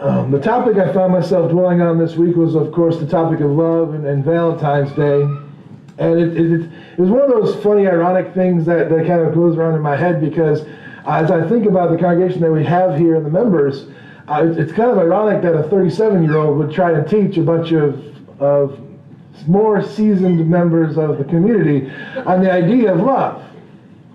The topic I found myself dwelling on this week was, of course, the topic of love and Valentine's Day. And it was one of those funny, ironic things that kind of goes around in my head, because as I think about the congregation that we have here and the members, it's kind of ironic that a 37-year-old would try to teach a bunch of more seasoned members of the community on the idea of love.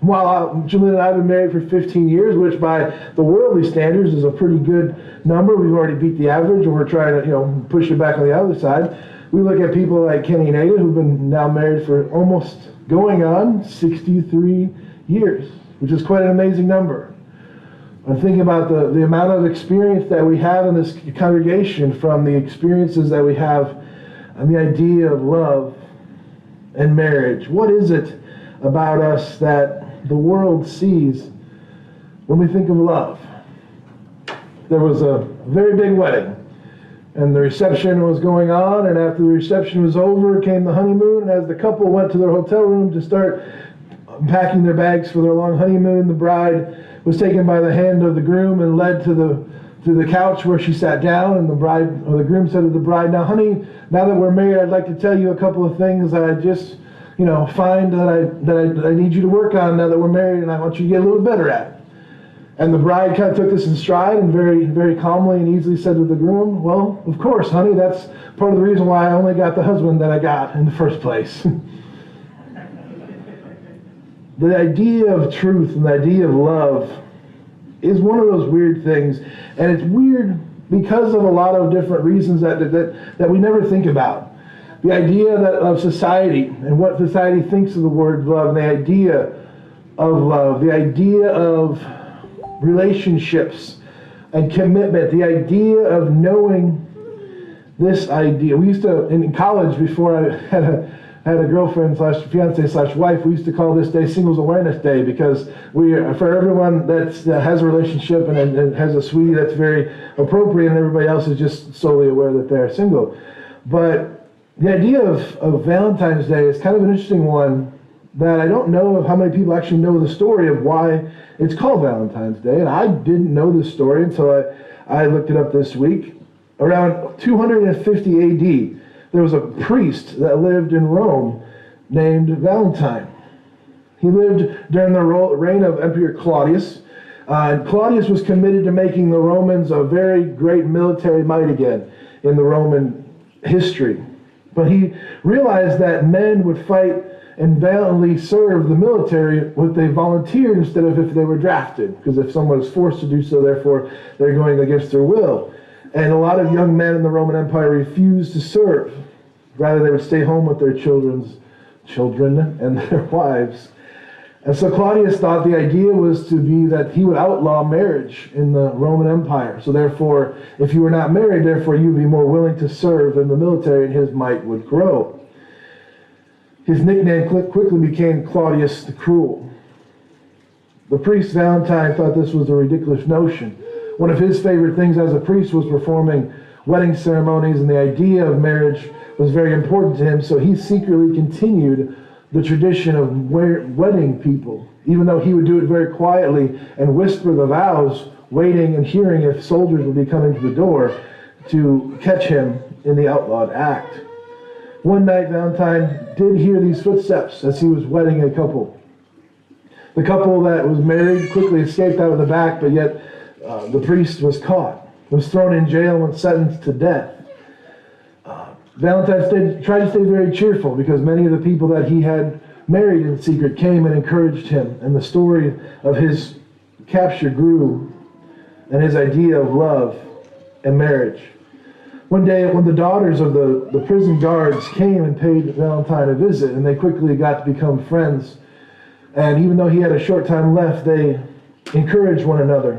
While Julian and I have been married for 15 years, which by the worldly standards is a pretty good number. We've already beat the average, and we're trying to, push it back on the other side. We look at people like Kenny and Ada, who've been now married for almost going on 63 years, which is quite an amazing number. I'm thinking about the amount of experience that we have in this congregation, from the experiences that we have on the idea of love and marriage. What is it about us that the world sees when we think of love? There was a very big wedding, and the reception was going on, and after the reception was over came the honeymoon, and as the couple went to their hotel room to start packing their bags for their long honeymoon, the bride was taken by the hand of the groom and led to the couch where she sat down, and the groom said to the bride, "Now honey, now that we're married, I'd like to tell you a couple of things that I just find that I need you to work on now that we're married, and I want you to get a little better at." And the bride kind of took this in stride and very, very calmly and easily said to the groom, "Well, of course, honey, that's part of the reason why I only got the husband that I got in the first place." The idea of truth and the idea of love is one of those weird things, and it's weird because of a lot of different reasons that we never think about. The idea of society and what society thinks of the word love, and the idea of love, the idea of relationships and commitment, the idea of knowing this idea. We used to, in college, before I had a girlfriend / fiance / wife, we used to call this day Singles Awareness Day, because for everyone that has a relationship and has a sweetie, that's very appropriate, and everybody else is just solely aware that they're single. But the idea of Valentine's Day is kind of an interesting one, that I don't know how many people actually know the story of why it's called Valentine's Day, and I didn't know this story until I looked it up this week. Around 250 AD, there was a priest that lived in Rome named Valentine. He lived during the reign of Emperor Claudius, and Claudius was committed to making the Romans a very great military might again in the Roman history. But he realized that men would fight and valiantly serve the military if they volunteered instead of if they were drafted. Because if someone was forced to do so, therefore they're going against their will. And a lot of young men in the Roman Empire refused to serve. Rather, they would stay home with their children and their wives. And so Claudius thought the idea was to be that he would outlaw marriage in the Roman Empire. So therefore, if you were not married, therefore you would be more willing to serve in the military, and his might would grow. His nickname quickly became Claudius the Cruel. The priest Valentine thought this was a ridiculous notion. One of his favorite things as a priest was performing wedding ceremonies, and the idea of marriage was very important to him, so he secretly continued the tradition of wedding people, even though he would do it very quietly and whisper the vows, waiting and hearing if soldiers would be coming to the door to catch him in the outlawed act. One night, Valentine did hear these footsteps as he was wedding a couple. The couple that was married quickly escaped out of the back, but yet the priest was caught, was thrown in jail, and sentenced to death. Valentine tried to stay very cheerful, because many of the people that he had married in secret came and encouraged him, and the story of his capture grew, and his idea of love and marriage. One day, when the daughters of the prison guards came and paid Valentine a visit, and they quickly got to become friends, and even though he had a short time left, they encouraged one another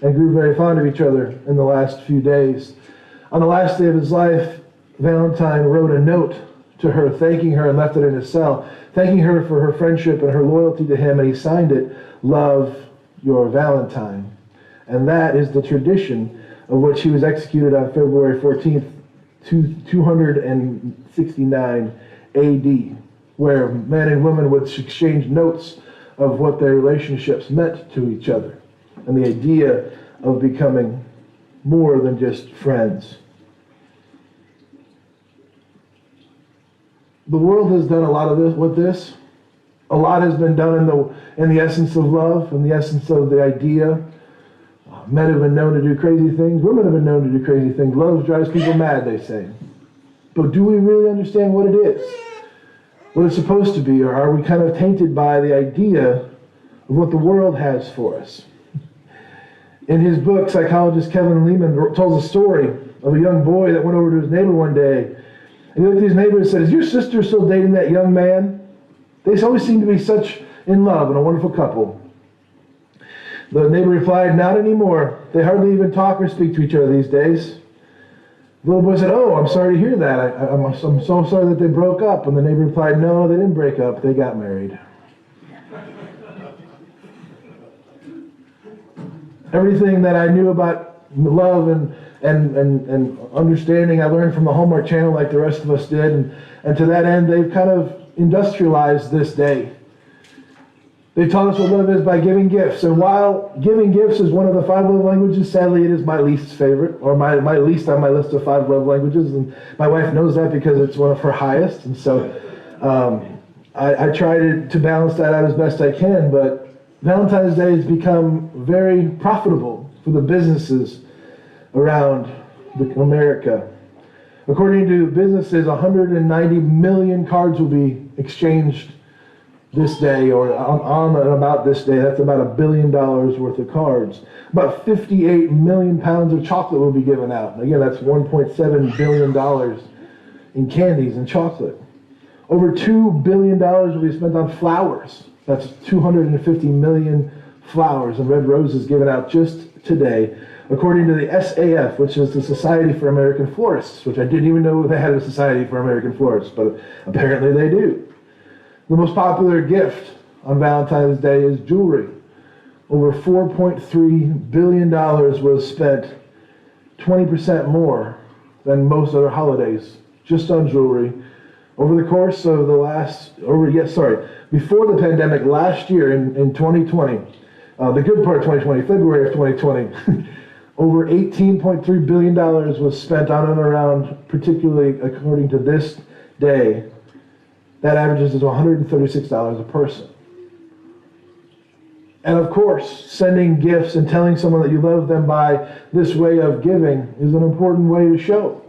and grew very fond of each other in the last few days. On the last day of his life, Valentine wrote a note to her, thanking her, and left it in his cell, thanking her for her friendship and her loyalty to him, and he signed it, "Love, your Valentine." And that is the tradition of which he was executed on February 14th, 269 AD, where men and women would exchange notes of what their relationships meant to each other, and the idea of becoming more than just friends. The world has done a lot of this with this. A lot has been done in the essence of love, in the essence of the idea. Men have been known to do crazy things. Women have been known to do crazy things. Love drives people mad, they say. But do we really understand what it is? What it's supposed to be? Or are we kind of tainted by the idea of what the world has for us? In his book, psychologist Kevin Leman tells a story of a young boy that went over to his neighbor one day. And he looked at his neighbor and said, "Is your sister still dating that young man? They always seem to be such in love and a wonderful couple." The neighbor replied, "Not anymore. They hardly even talk or speak to each other these days." The little boy said, "Oh, I'm sorry to hear that. I'm so sorry that they broke up." And the neighbor replied, "No, they didn't break up. They got married." Everything that I knew about love and understanding, I learned from the Hallmark Channel like the rest of us did. And to that end, they've kind of industrialized this day. They taught us what love is by giving gifts. And while giving gifts is one of the 5 love languages, sadly it is my least favorite, or my least on my list of 5 love languages. And my wife knows that because it's one of her highest. And so I try to balance that out as best I can. But Valentine's Day has become very profitable for the businesses around America. According to businesses, 190 million cards will be exchanged this day, or on and about this day. That's about $1 billion worth of cards. About 58 million pounds of chocolate will be given out. Again, that's $1.7 billion in candies and chocolate. Over $2 billion will be spent on flowers. That's 250 million flowers and red roses given out just today, according to the SAF, which is the Society for American Florists, which I didn't even know they had a Society for American Florists, but apparently they do. The most popular gift on Valentine's Day is jewelry. Over $4.3 billion was spent, 20% more than most other holidays, just on jewelry. Over the course of before the pandemic, last year in 2020, the good part of 2020, February of 2020, over $18.3 billion was spent on and around, particularly according to this day. That averages to $136 a person. And of course, sending gifts and telling someone that you love them by this way of giving is an important way to show.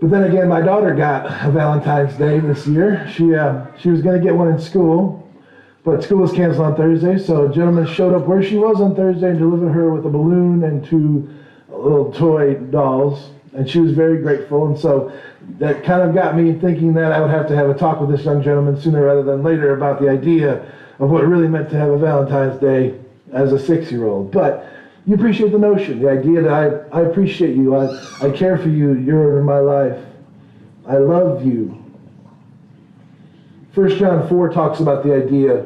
But then again, my daughter got a Valentine's Day this year. She was going to get one in school, but school was canceled on Thursday, so a gentleman showed up where she was on Thursday and delivered her with a balloon and 2 little toy dolls, and she was very grateful. And so that kind of got me thinking that I would have to have a talk with this young gentleman sooner rather than later about the idea of what it really meant to have a Valentine's Day as a 6-year-old. But you appreciate the notion, the idea that I appreciate you, I care for you, you're in my life, I love you. 1 John 4 talks about the idea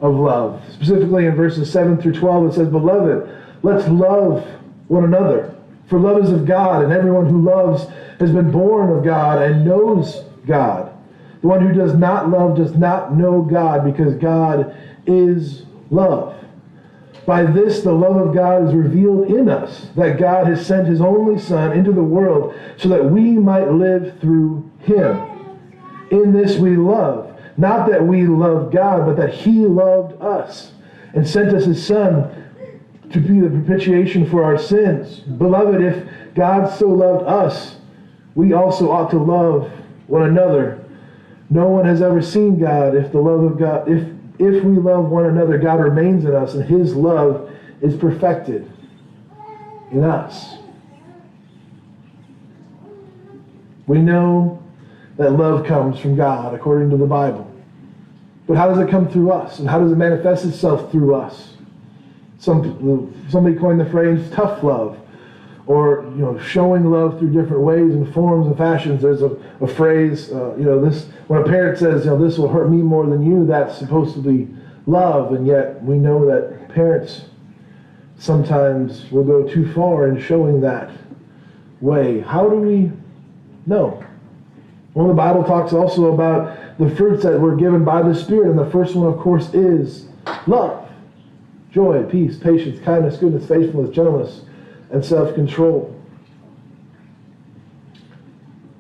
of love. Specifically in verses 7 through 12 it says, "Beloved, let's love one another. For love is of God, and everyone who loves has been born of God and knows God. The one who does not love does not know God, because God is love. By this the love of God is revealed in us, that God has sent his only Son into the world so that we might live through him. In this we love, not that we loved God, but that he loved us and sent us his Son to be the propitiation for our sins. Beloved, if God so loved us, we also ought to love one another. No one has ever seen God. If we love one another, God remains in us, and his love is perfected in us." We know that love comes from God, according to the Bible. But how does it come through us? And how does it manifest itself through us? Somebody coined the phrase tough love, or showing love through different ways and forms and fashions. There's a phrase, this when a parent says, "This will hurt me more than you," that's supposed to be love, and yet we know that parents sometimes will go too far in showing that way. How do we know? Well, the Bible talks also about the fruits that were given by the Spirit, and the first one, of course, is love. Joy, peace, patience, kindness, goodness, faithfulness, gentleness, and self-control.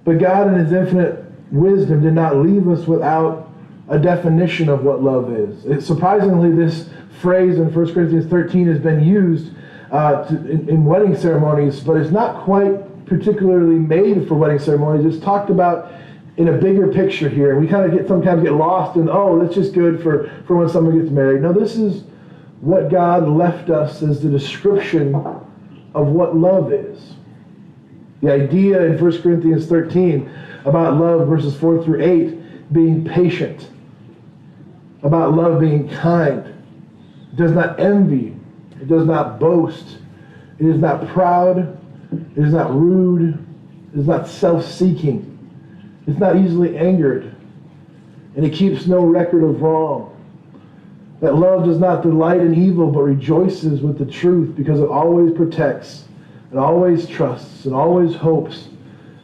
But God in his infinite wisdom did not leave us without a definition of what love is. Surprisingly, this phrase in 1 Corinthians 13 has been used in wedding ceremonies, but it's not quite particularly made for wedding ceremonies. It's talked about in a bigger picture here. We sometimes get lost in, that's just good for when someone gets married. No, this is what God left us as the description of what love is. The idea in 1 Corinthians 13 about love, verses 4 through 8, being patient, about love being kind. It does not envy. It does not boast. It is not proud. It is not rude. It is not self-seeking. It's not easily angered. And it keeps no record of wrong. That love does not delight in evil, but rejoices with the truth, because it always protects, and always trusts, and always hopes,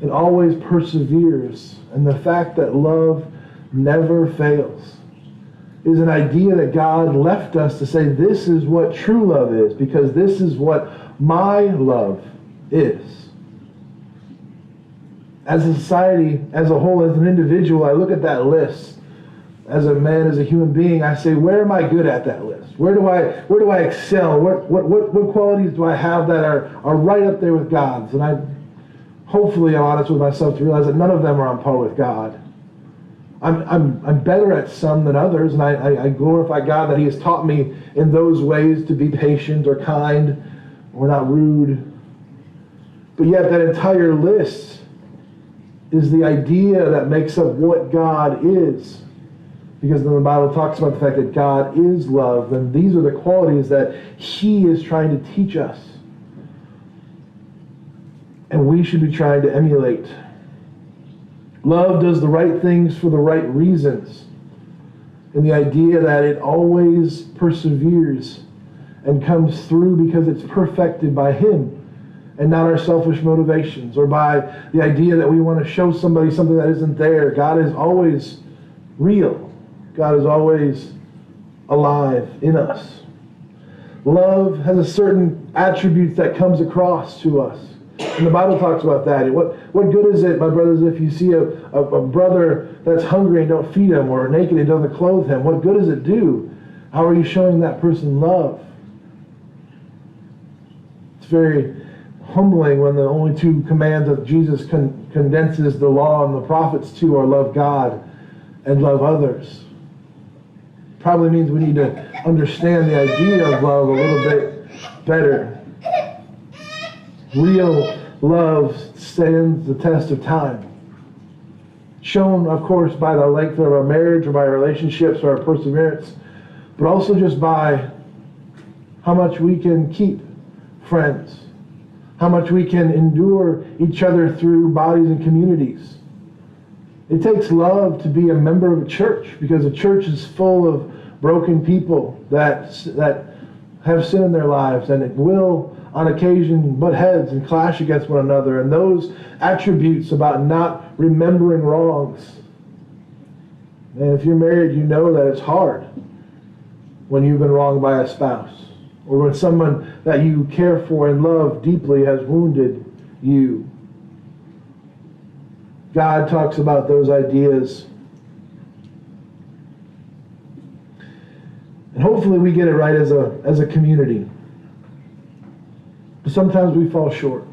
and always perseveres. And the fact that love never fails is an idea that God left us to say, this is what true love is, because this is what my love is. As a society, as a whole, as an individual, I look at that list. As a man, as a human being, I say, where am I good at that list? Where do I excel? What qualities do I have that are right up there with God's? And hopefully I'm honest with myself to realize that none of them are on par with God. I'm better at some than others, and I glorify God that he has taught me in those ways to be patient or kind or not rude. But yet that entire list is the idea that makes up what God is. Because then the Bible talks about the fact that God is love, and these are the qualities that he is trying to teach us. And we should be trying to emulate. Love does the right things for the right reasons. And the idea that it always perseveres and comes through because it's perfected by him and not our selfish motivations, or by the idea that we want to show somebody something that isn't there. God is always real. God is always alive in us. Love has a certain attributes that comes across to us. And the Bible talks about that. What good is it, my brothers, if you see a brother that's hungry and don't feed him, or naked and doesn't clothe him? What good does it do? How are you showing that person love? It's very humbling when the only two commands that Jesus condenses the law and the prophets to are love God and love others. Probably means we need to understand the idea of love a little bit better. Real love stands the test of time. Shown, of course, by the length of our marriage or by our relationships or our perseverance, but also just by how much we can keep friends, how much we can endure each other through bodies and communities. It takes love to be a member of a church, because a church is full of broken people that have sin in their lives, and it will on occasion butt heads and clash against one another. And those attributes about not remembering wrongs. And if you're married, you know that it's hard when you've been wronged by a spouse, or when someone that you care for and love deeply has wounded you. God talks about those ideas. And hopefully we get it right as a community. But sometimes we fall short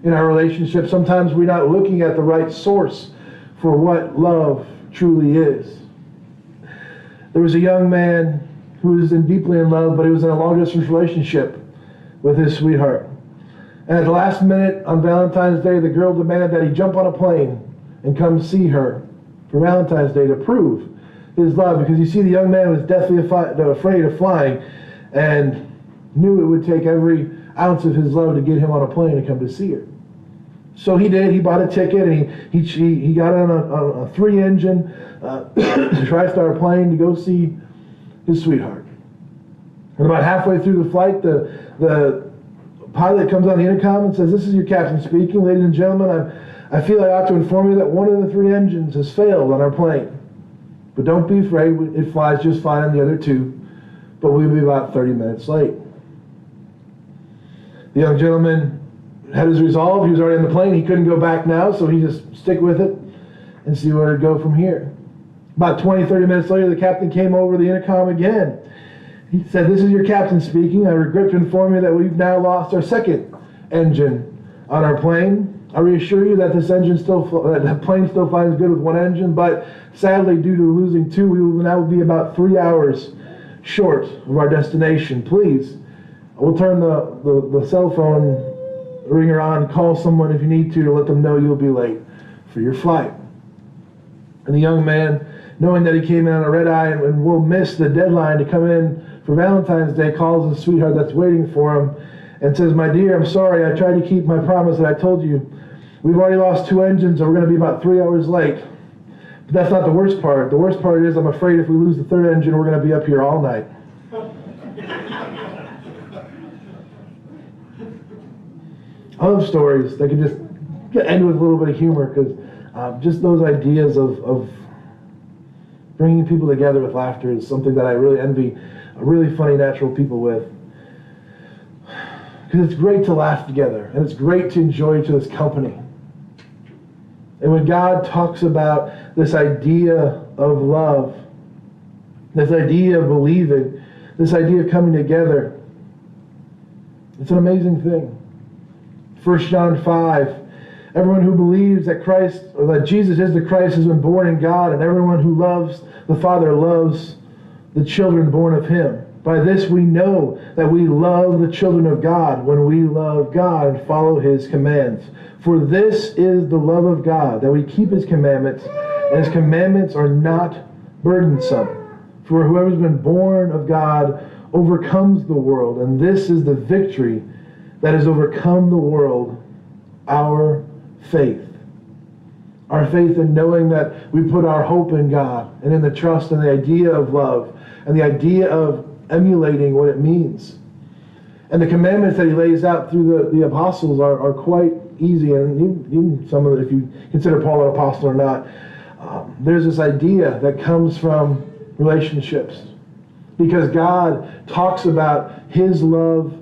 in our relationships. Sometimes we're not looking at the right source for what love truly is. There was a young man who was deeply in love, but he was in a long-distance relationship with his sweetheart. And at the last minute on Valentine's Day, the girl demanded that he jump on a plane and come see her for Valentine's Day to prove his love. Because you see, the young man was deathly afraid of flying and knew it would take every ounce of his love to get him on a plane to come to see her. So he did. He bought a ticket, and he got on a 3-engine TriStar plane to go see his sweetheart. And about halfway through the flight, the pilot comes on the intercom and says, "This is your captain speaking. Ladies and gentlemen, I feel I ought to inform you that one of the 3 engines has failed on our plane. But don't be afraid. It flies just fine on the other 2. But we'll be about 30 minutes late." The young gentleman had his resolve. He was already on the plane. He couldn't go back now, so he just stick with it and see where to go from here. About 20, 30 minutes later, the captain came over the intercom again. He said, "This is your captain speaking. I regret to inform you that we've now lost our second engine on our plane. I reassure you that the plane still flies good with one engine, but sadly, due to losing two, we will now be about 3 hours short of our destination. Please, we'll turn the cell phone ringer on, call someone if you need to let them know you'll be late for your flight." And the young man, knowing that he came in on a red eye and will miss the deadline to come in for Valentine's Day, calls his sweetheart that's waiting for him and says, "My dear, I'm sorry. I tried to keep my promise that I told you. We've already lost two engines and we're going to be about 3 hours late. But that's not the worst part. The worst part is I'm afraid if we lose the third engine, we're going to be up here all night." I love stories that can just end with a little bit of humor, because just those ideas of bringing people together with laughter is something that I really envy really funny, natural people with. Because it's great to laugh together, and it's great to enjoy each other's company. And when God talks about this idea of love, this idea of believing, this idea of coming together, it's an amazing thing. 1 John 5, everyone who believes that Christ, or that Jesus is the Christ, has been born in God, and everyone who loves the Father loves the children born of him. By this we know that we love the children of God, when we love God and follow his commands. For this is the love of God, that we keep his commandments, and his commandments are not burdensome. For whoever's been born of God overcomes the world, and this is the victory that has overcome the world, our faith. Our faith in knowing that we put our hope in God, and in the trust and the idea of love, and the idea of emulating what it means. And the commandments that he lays out through the apostles are quite easy, and even some of it, if you consider Paul an apostle or not, there's this idea that comes from relationships. Because God talks about his love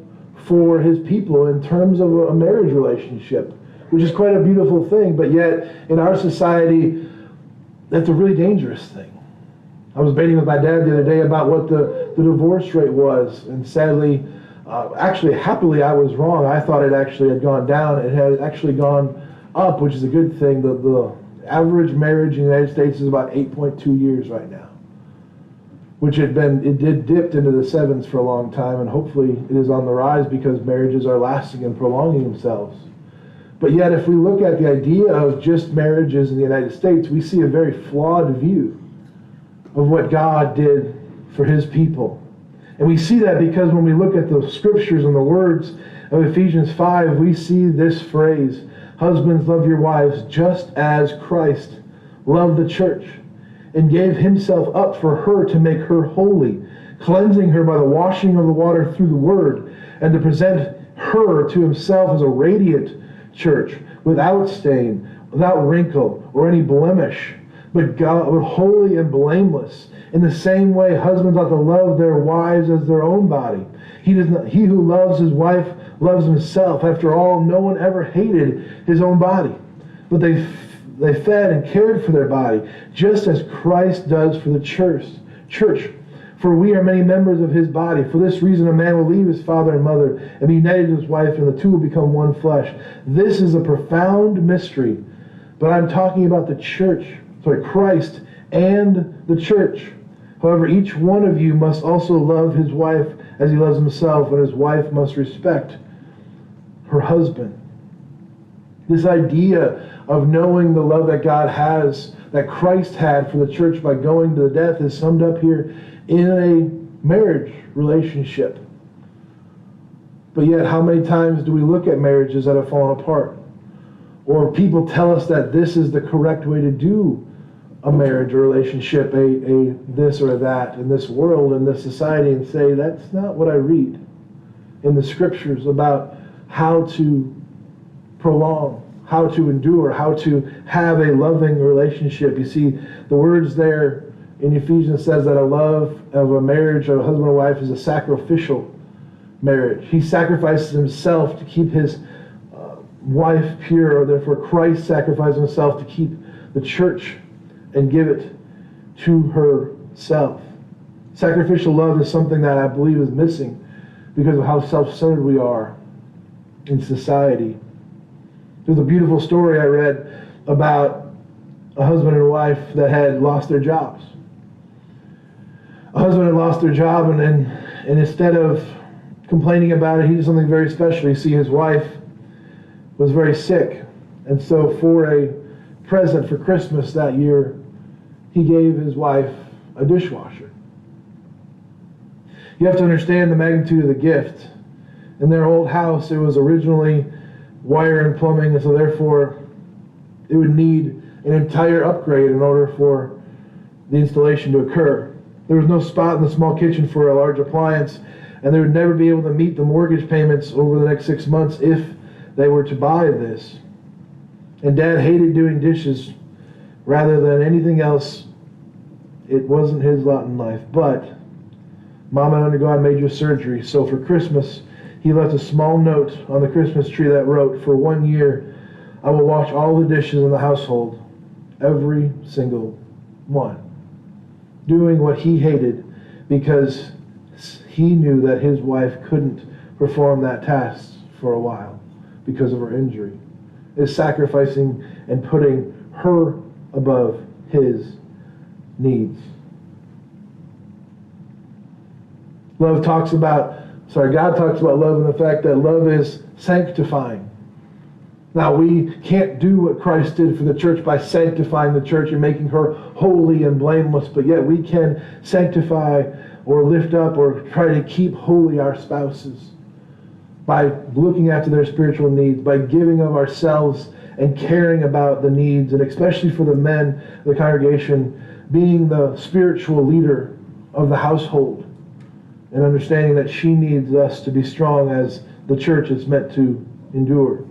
for his people in terms of a marriage relationship, which is quite a beautiful thing, but yet in our society, that's a really dangerous thing. I was debating with my dad the other day about what the divorce rate was, and sadly, actually happily, I was wrong. I thought it actually had gone down. It had actually gone up, which is a good thing. The average marriage in the United States is about 8.2 years right now, which it did dipped into the sevens for a long time, and hopefully it is on the rise because marriages are lasting and prolonging themselves. But yet, if we look at the idea of just marriages in the United States, we see a very flawed view of what God did for his people. And we see that because when we look at the scriptures and the words of Ephesians 5, we see this phrase, "Husbands, love your wives just as Christ loved the church and gave himself up for her to make her holy, cleansing her by the washing of the water through the word, and to present her to himself as a radiant church, without stain, without wrinkle, or any blemish, but holy and blameless. In the same way, husbands ought to love their wives as their own body. He who loves his wife loves himself. After all, no one ever hated his own body, but they fed and cared for their body, just as Christ does for the church. For we are many members of his body. For this reason, a man will leave his father and mother and be united to his wife, and the two will become one flesh. This is a profound mystery, but I'm talking about Christ and the church. However, each one of you must also love his wife as he loves himself, and his wife must respect her husband." This idea of knowing the love that God has, that Christ had for the church by going to the death, is summed up here in a marriage relationship. But yet, how many times do we look at marriages that have fallen apart? Or people tell us that this is the correct way to do a marriage or relationship, a this or that in this world, in this society, and say, that's not what I read in the scriptures about how to prolong, how to endure, how to have a loving relationship. You see, the words there in Ephesians says that a love of a marriage of a husband and wife is a sacrificial marriage. He sacrifices himself to keep his wife pure, or therefore Christ sacrificed himself to keep the church and give it to herself. Sacrificial love is something that I believe is missing because of how self-centered we are in society. There's a beautiful story I read about a husband and wife that had lost their jobs. A husband had lost their job, and instead of complaining about it, he did something very special. You see, his wife was very sick, and so for a present for Christmas that year, he gave his wife a dishwasher. You have to understand the magnitude of the gift. In their old house, it was originally wire and plumbing, and so therefore it would need an entire upgrade in order for the installation to occur. There was no spot in the small kitchen for a large appliance, and they would never be able to meet the mortgage payments over the next 6 months if they were to buy this. And Dad hated doing dishes rather than anything else. It wasn't his lot in life. But Mom had undergone major surgery, so for Christmas, he left a small note on the Christmas tree that wrote, "For 1 year, I will wash all the dishes in the household, every single one." Doing what he hated because he knew that his wife couldn't perform that task for a while because of her injury. Is sacrificing and putting her above his needs. God talks about love and the fact that love is sanctifying. Now, we can't do what Christ did for the church by sanctifying the church and making her holy and blameless, but yet we can sanctify or lift up or try to keep holy our spouses by looking after their spiritual needs, by giving of ourselves and caring about the needs, and especially for the men, the congregation, being the spiritual leader of the household and understanding that she needs us to be strong as the church is meant to endure.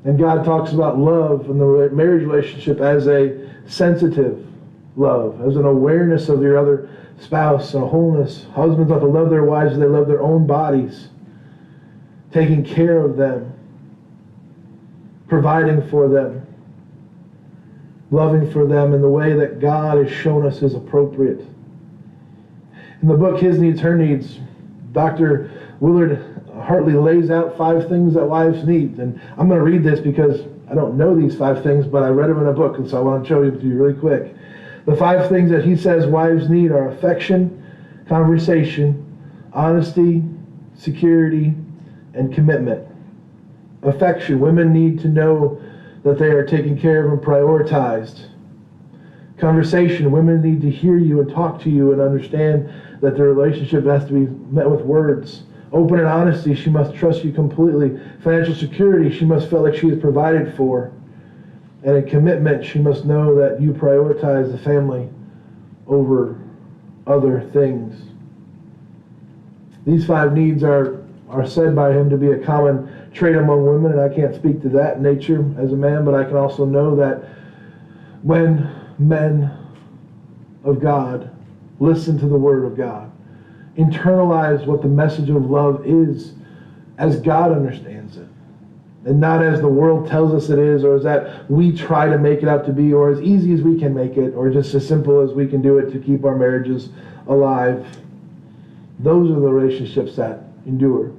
And God talks about love and the marriage relationship as a sensitive love, as an awareness of your other spouse and a wholeness. Husbands ought to love their wives as they love their own bodies, taking care of them, providing for them, loving for them in the way that God has shown us is appropriate. In the book, His Needs, Her Needs, Dr. Willard Hartley lays out 5 things that wives need. And I'm going to read this because I don't know these 5 things, but I read them in a book, and so I want to show you to you really quick. The 5 things that he says wives need are affection, conversation, honesty, security, and commitment. Affection. Women need to know that they are taken care of and prioritized. Conversation. Women need to hear you and talk to you and understand that the relationship has to be met with words. Open and honesty. She must trust you completely. Financial security. She must feel like she is provided for. And in commitment, she must know that you prioritize the family over other things. These 5 needs are said by him to be a common trait among women, and I can't speak to that nature as a man, but I can also know that when men of God listen to the Word of God, internalize what the message of love is as God understands it, and not as the world tells us it is, or as that we try to make it out to be, or as easy as we can make it, or just as simple as we can do it to keep our marriages alive. Those are the relationships that endure.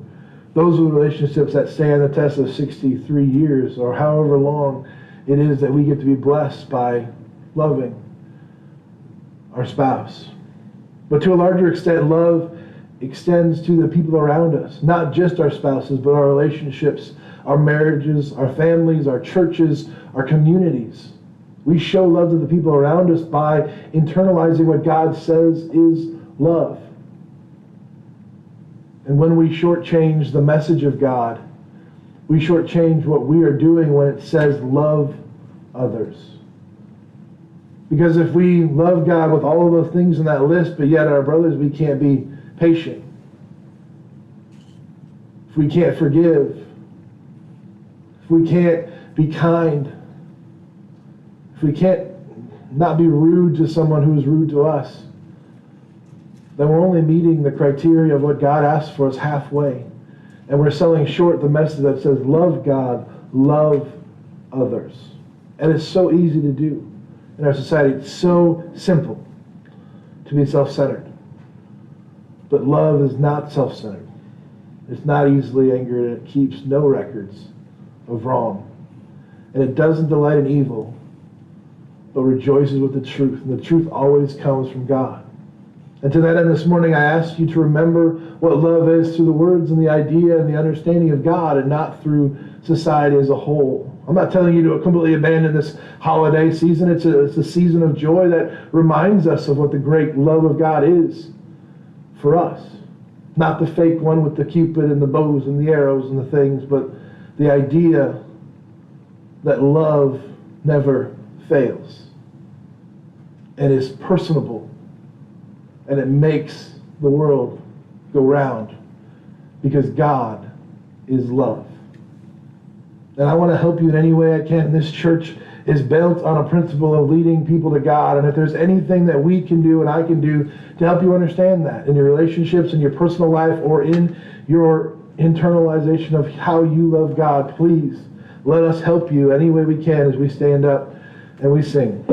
Those are the relationships that stand the test of 63 years, or however long it is that we get to be blessed by loving our spouse. But to a larger extent, love extends to the people around us, not just our spouses, but our relationships, our marriages, our families, our churches, our communities. We show love to the people around us by internalizing what God says is love. And when we shortchange the message of God, we shortchange what we are doing when it says love others. Because if we love God with all of those things in that list, but yet our brothers, we can't be patient. If we can't forgive, if we can't be kind, if we can't not be rude to someone who is rude to us, then we're only meeting the criteria of what God asks for us halfway. And we're selling short the message that says, love God, love others. And it's so easy to do in our society. It's so simple to be self-centered. But love is not self-centered. It's not easily angered, and it keeps no records of wrong. And it doesn't delight in evil, but rejoices with the truth. And the truth always comes from God. And to that end, this morning, I ask you to remember what love is through the words and the idea and the understanding of God, and not through society as a whole. I'm not telling you to completely abandon this holiday season. It's a season of joy that reminds us of what the great love of God is for us. Not the fake one with the Cupid and the bows and the arrows and the things, but the idea that love never fails and is personable, and it makes the world go round because God is love. And I want to help you in any way I can. This church is built on a principle of leading people to God. And if there's anything that we can do and I can do to help you understand that in your relationships, in your personal life, or in your internalization of how you love God, please let us help you any way we can as we stand up and we sing.